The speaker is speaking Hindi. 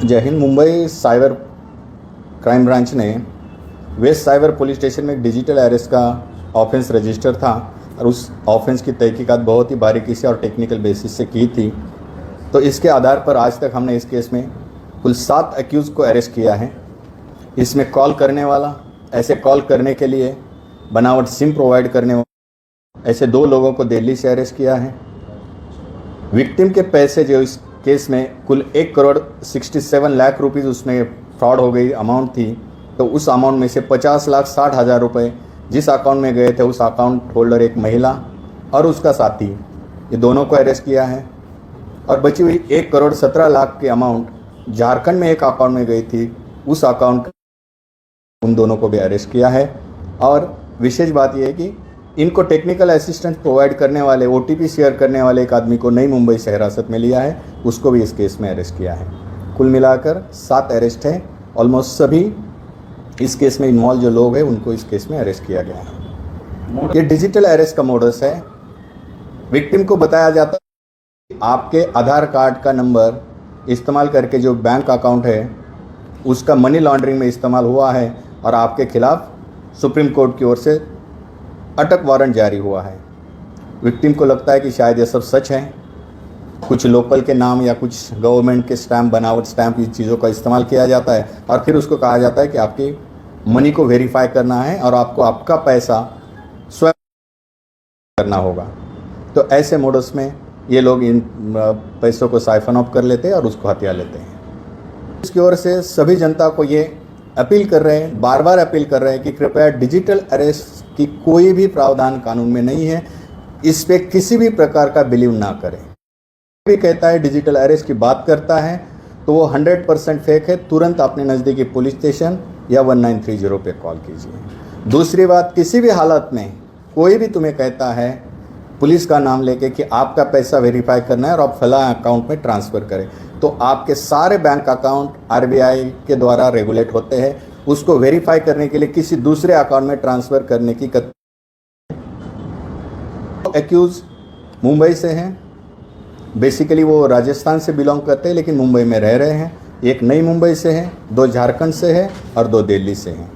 जय Hind. Mumbai cyber crime branch ने वेस्ट साइबर पुलिस स्टेशन में एक डिजिटल अरेस्ट का ऑफेंस रजिस्टर था और उस ऑफेंस की तहकीकात बहुत ही बारीकी से और टेक्निकल बेसिस से की थी। तो इसके आधार पर आज तक हमने इस केस में कुल 7 एक्यूज़ को अरेस्ट किया है। इसमें कॉल करने वाला, ऐसे कॉल करने के लिए बनावट सिम प्रोवाइड करने वाला, ऐसे 2 लोगों को दिल्ली से अरेस्ट किया है। विक्टिम के पैसे जो इस केस में कुल 1,67 लाख रुपीज़ उसमें फ्रॉड हो गई अमाउंट थी, तो उस अमाउंट में से 50,60,000 रुपये जिस अकाउंट में गए थे उस अकाउंट होल्डर एक महिला और उसका साथी, ये दोनों को अरेस्ट किया है। और बची हुई 1,17 लाख की अमाउंट झारखंड में एक अकाउंट में गई थी, उस अकाउंट उन दोनों को भी अरेस्ट किया है। और विशेष बात यह है कि इनको टेक्निकल असिस्टेंस प्रोवाइड करने वाले, OTP शेयर करने वाले एक आदमी को नई मुंबई से हिरासत में लिया है, उसको भी इस केस में अरेस्ट किया है। कुल मिलाकर 7 अरेस्ट हैं। ऑलमोस्ट सभी इस केस में इन्वॉल्व जो लोग हैं उनको इस केस में अरेस्ट किया गया है। ये डिजिटल अरेस्ट का मोडस है। विक्टिम को बताया जाता है कि आपके आधार कार्ड का नंबर इस्तेमाल करके जो बैंक अकाउंट है उसका मनी लॉन्ड्रिंग में इस्तेमाल हुआ है और आपके खिलाफ सुप्रीम कोर्ट की ओर से अटक वारंट जारी हुआ है। विक्टिम को लगता है कि शायद ये सब सच है। कुछ लोकल के नाम या कुछ गवर्नमेंट के स्टैम्प, बनावट स्टैम्प, इस चीज़ों का इस्तेमाल किया जाता है और फिर उसको कहा जाता है कि आपकी मनी को वेरीफाई करना है और आपको आपका पैसा स्वयं करना होगा। तो ऐसे मोडस में ये लोग इन पैसों को साइफन ऑफ कर लेते हैं और उसको हथिया लेते हैं। इसकी ओर से सभी जनता को ये अपील कर रहे हैं, बार बार अपील कर रहे हैं कि कृपया डिजिटल अरेस्ट की कोई भी प्रावधान कानून में नहीं है, इस पे किसी भी प्रकार का बिलीव ना करें। भी कहता है डिजिटल अरेस्ट की बात करता है तो वो 100% फेक है। तुरंत अपने नज़दीकी पुलिस स्टेशन या 1930 पे कॉल कीजिए। दूसरी बात, किसी भी हालत में कोई भी तुम्हें कहता है पुलिस का नाम लेके कि आपका पैसा वेरीफाई करना है और आप फला अकाउंट में ट्रांसफ़र करें, तो आपके सारे बैंक अकाउंट RBI के द्वारा रेगुलेट होते हैं। उसको वेरीफाई करने के लिए किसी दूसरे अकाउंट में ट्रांसफ़र करने की एक्यूज़ मुंबई से हैं। बेसिकली वो राजस्थान से बिलोंग करते हैं लेकिन मुंबई में रह रहे हैं। एक नई मुंबई से है, 2 झारखंड से है और 2 दिल्ली से हैं।